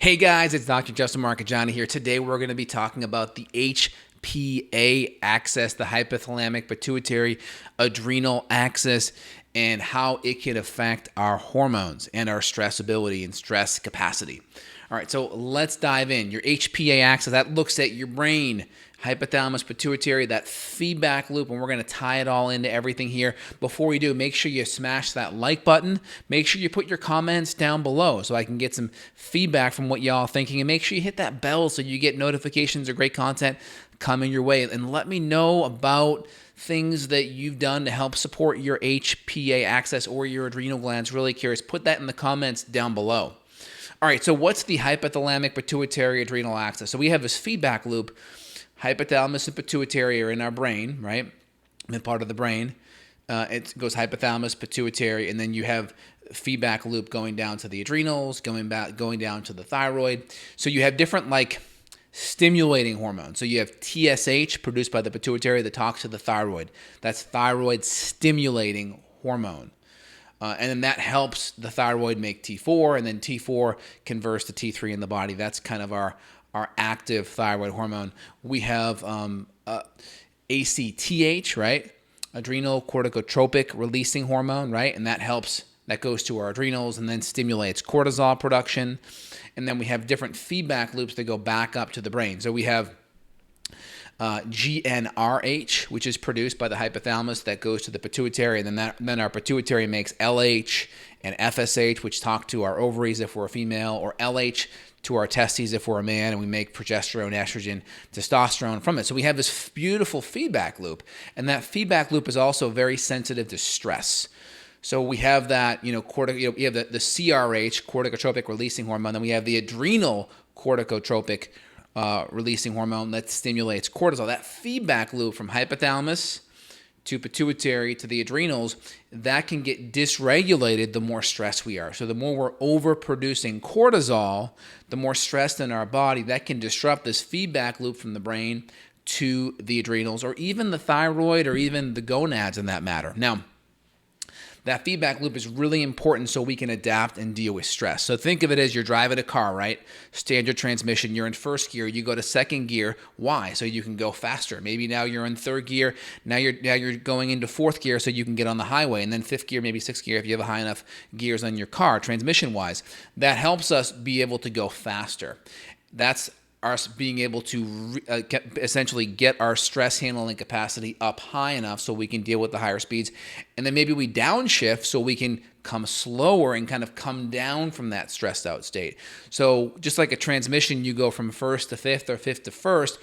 Hey guys, it's Dr. Justin Marcagiani here. Today we're going to be talking about the HPA axis, the hypothalamic-pituitary-adrenal axis, and how it can affect our hormones and our stress ability and stress capacity. All right, so let's dive in. Your HPA axis, that looks at your brain, hypothalamus, pituitary, that feedback loop, and we're going to tie it all into everything here. Before we do, make sure you smash that like button. Make sure you put your comments down below so I can get some feedback from what y'all are thinking, and make sure you hit that bell so you get notifications of great content coming your way, and let me know about things that you've done to help support your HPA axis or your adrenal glands. Really curious. Put that in the comments down below. All right, so what's the hypothalamic-pituitary-adrenal axis? So we have this feedback loop. Hypothalamus and pituitary are in our brain, right? And part of the brain. It goes hypothalamus, pituitary, and then you have feedback loop going down to the adrenals, going down to the thyroid. So you have different stimulating hormones. So you have TSH produced by the pituitary that talks to the thyroid. That's thyroid stimulating hormone. And then that helps the thyroid make T4, and then T4 converts to T3 in the body. That's kind of our active thyroid hormone. We have ACTH, right? Adrenal corticotropic releasing hormone, right? And that goes to our adrenals and then stimulates cortisol production. And then we have different feedback loops that go back up to the brain. So we have GnRH, which is produced by the hypothalamus that goes to the pituitary, and then our pituitary makes LH and FSH, which talk to our ovaries if we're a female, or LH to our testes if we're a man, and we make progesterone, estrogen, testosterone from it. So we have this beautiful feedback loop, and that feedback loop is also very sensitive to stress. So we have that, we have the CRH, corticotropic releasing hormone, then we have the adrenal corticotropic releasing hormone that stimulates cortisol. That feedback loop from hypothalamus to pituitary to the adrenals, that can get dysregulated the more stressed we are. So the more we're overproducing cortisol, the more stressed in our body, that can disrupt this feedback loop from the brain to the adrenals, or even the thyroid, or even the gonads in that matter. Now, that feedback loop is really important so we can adapt and deal with stress. So think of it as you're driving a car, right? Standard transmission, you're in first gear, you go to second gear. Why? So you can go faster. Maybe now you're in third gear, now you're going into fourth gear so you can get on the highway, and then fifth gear, maybe sixth gear if you have high enough gears on your car, transmission-wise. That helps us be able to go faster. That's us being able to essentially get our stress handling capacity up high enough so we can deal with the higher speeds. And then maybe we downshift so we can come slower and kind of come down from that stressed out state. So just like a transmission, you go from first to fifth or fifth to first.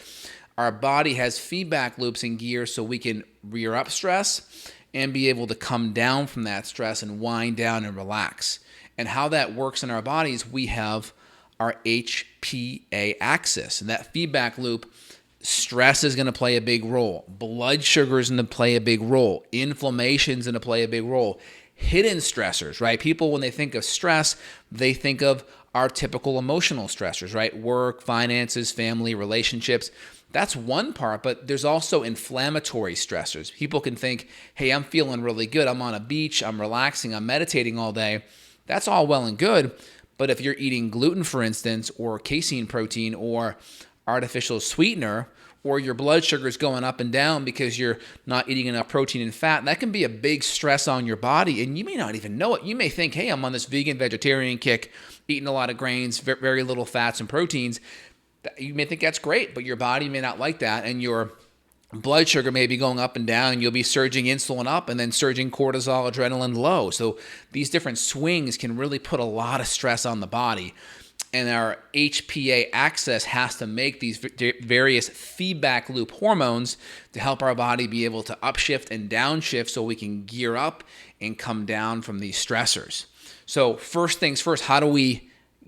Our body has feedback loops and gears so we can rear up stress and be able to come down from that stress and wind down and relax. And how that works in our bodies, we have our HPA axis. And that feedback loop, stress is going to play a big role. Blood sugar is going to play a big role. Inflammation is going to play a big role. Hidden stressors, right? People, when they think of stress, they think of our typical emotional stressors, right? Work, finances, family, relationships. That's one part, but there's also inflammatory stressors. People can think, hey, I'm feeling really good. I'm on a beach. I'm relaxing. I'm meditating all day. That's all well and good. But if you're eating gluten, for instance, or casein protein, or artificial sweetener, or your blood sugar is going up and down because you're not eating enough protein and fat, that can be a big stress on your body, and you may not even know it. You may think, hey, I'm on this vegan, vegetarian kick, eating a lot of grains, very little fats and proteins. You may think that's great, but your body may not like that, and your blood sugar may be going up and down, and you'll be surging insulin up and then surging cortisol, adrenaline low. So these different swings can really put a lot of stress on the body. And our HPA axis has to make these various feedback loop hormones to help our body be able to upshift and downshift so we can gear up and come down from these stressors. So first things first, how do we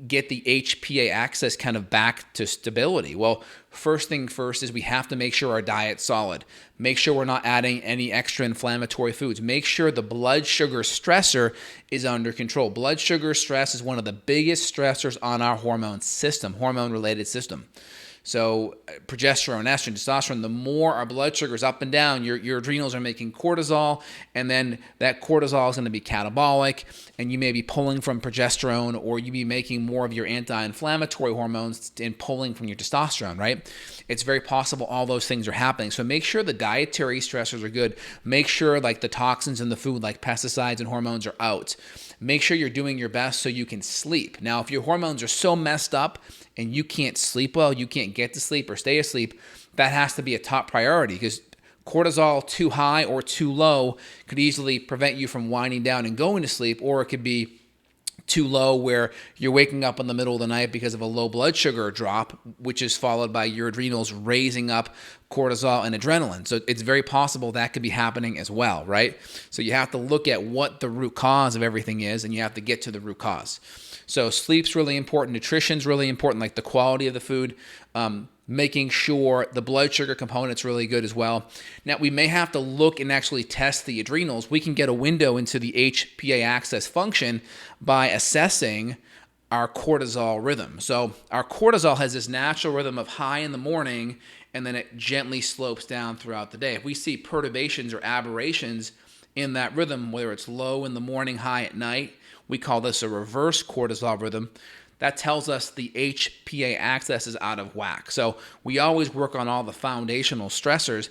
get the HPA axis kind of back to stability? Well, first thing first is we have to make sure our diet's solid. Make sure we're not adding any extra inflammatory foods. Make sure the blood sugar stressor is under control. Blood sugar stress is one of the biggest stressors on our hormone-related system. So progesterone, estrogen, testosterone, the more our blood sugar is up and down, your adrenals are making cortisol, and then that cortisol is going to be catabolic, and you may be pulling from progesterone, or you be making more of your anti-inflammatory hormones and pulling from your testosterone, right? It's very possible all those things are happening. So make sure the dietary stressors are good. Make sure like the toxins in the food, like pesticides and hormones, are out. Make sure you're doing your best so you can sleep. Now, if your hormones are so messed up and you can't sleep well, you can't get to sleep or stay asleep, that has to be a top priority, because cortisol too high or too low could easily prevent you from winding down and going to sleep, or it could be too low where you're waking up in the middle of the night because of a low blood sugar drop, which is followed by your adrenals raising up cortisol and adrenaline. So it's very possible that could be happening as well, right? So you have to look at what the root cause of everything is, and you have to get to the root cause. So sleep's really important. Nutrition's really important, like the quality of the food. Making sure the blood sugar component's really good as well. Now, we may have to look and actually test the adrenals. We can get a window into the HPA Axis function by assessing our cortisol rhythm. So our cortisol has this natural rhythm of high in the morning, and then it gently slopes down throughout the day. If we see perturbations or aberrations in that rhythm, whether it's low in the morning, high at night, we call this a reverse cortisol rhythm. That tells us the HPA axis is out of whack. So we always work on all the foundational stressors.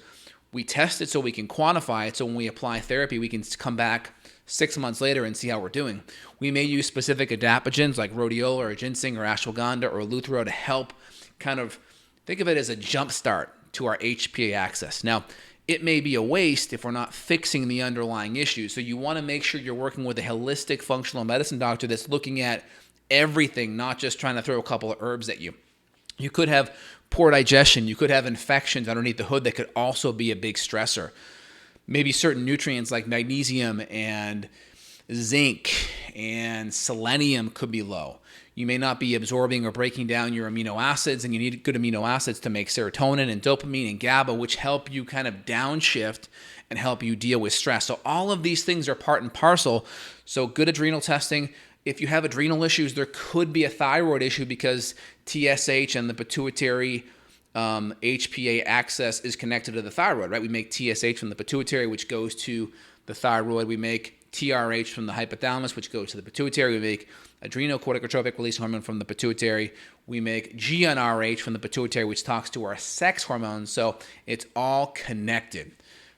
We test it so we can quantify it, so when we apply therapy, we can come back 6 months later and see how we're doing. We may use specific adaptogens like rhodiola or ginseng or ashwagandha or eleuthero to help kind of think of it as a jump start to our HPA axis. Now, it may be a waste if we're not fixing the underlying issue. So you want to make sure you're working with a holistic functional medicine doctor that's looking at everything, not just trying to throw a couple of herbs at you. You could have poor digestion. You could have infections underneath the hood that could also be a big stressor. Maybe certain nutrients like magnesium and zinc and selenium could be low. You may not be absorbing or breaking down your amino acids, and you need good amino acids to make serotonin and dopamine and GABA, which help you kind of downshift and help you deal with stress. So all of these things are part and parcel. So good adrenal testing. If you have adrenal issues, there could be a thyroid issue because TSH and the pituitary HPA axis is connected to the thyroid, right? We make TSH from the pituitary, which goes to the thyroid. We make TRH from the hypothalamus, which goes to the pituitary. We make adrenocorticotropic release hormone from the pituitary. We make GnRH from the pituitary, which talks to our sex hormones. So it's all connected.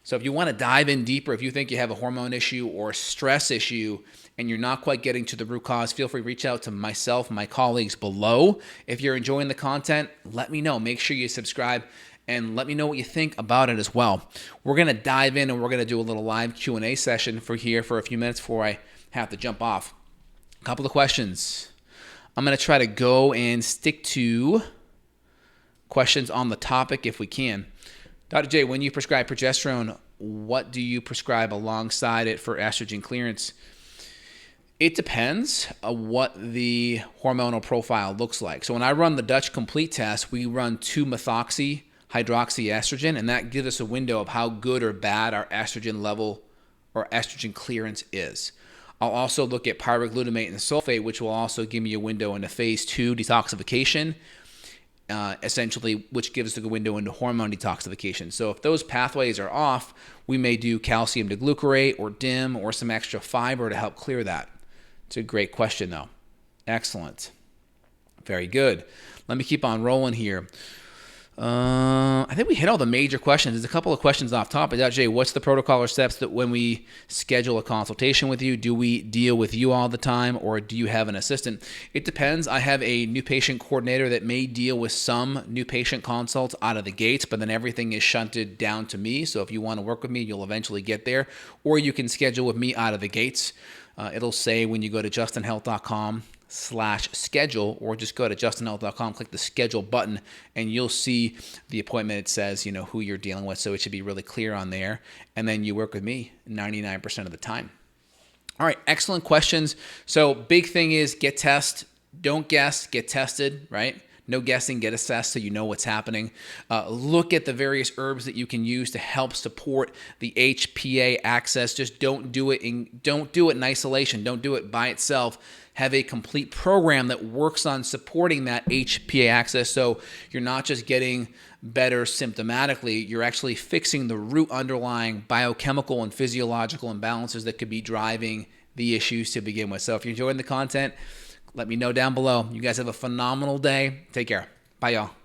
So if you want to dive in deeper, if you think you have a hormone issue or a stress issue and you're not quite getting to the root cause, feel free to reach out to myself, my colleagues below. If you're enjoying the content, let me know. Make sure you subscribe and let me know what you think about it as well. We're going to dive in and we're going to do a little live Q&A session for a few minutes before I have to jump off. A couple of questions. I'm going to try to go and stick to questions on the topic if we can. Dr. J, when you prescribe progesterone, what do you prescribe alongside it for estrogen clearance? It depends on what the hormonal profile looks like. So when I run the Dutch Complete test, we run 2-methoxy hydroxyestrogen, and that gives us a window of how good or bad our estrogen level or estrogen clearance is. I'll also look at pyroglutamate and sulfate, which will also give me a window into phase 2 detoxification, essentially, which gives us a window into hormone detoxification. So if those pathways are off, we may do calcium deglucarate or DIM or some extra fiber to help clear that. It's a great question, though. Excellent. Very good. Let me keep on rolling here. I think we hit all the major questions. There's a couple of questions off topic. Jay, what's the protocol or steps that when we schedule a consultation with you, do we deal with you all the time or do you have an assistant? It depends. I have a new patient coordinator that may deal with some new patient consults out of the gates, but then everything is shunted down to me. So if you want to work with me, you'll eventually get there, or you can schedule with me out of the gates. It'll say when you go to justinhealth.com/schedule, or just go to justinhealth.com, click the schedule button, and you'll see the appointment. It says, who you're dealing with. So it should be really clear on there. And then you work with me 99% of the time. All right. Excellent questions. So big thing is get tested. Don't guess, get tested, right? No guessing, get assessed so you know what's happening. Look at the various herbs that you can use to help support the HPA axis. Just don't do it in isolation. Don't do it by itself. Have a complete program that works on supporting that HPA axis, so you're not just getting better symptomatically, you're actually fixing the root underlying biochemical and physiological imbalances that could be driving the issues to begin with. So if you're enjoying the content, let me know down below. You guys have a phenomenal day. Take care. Bye, y'all.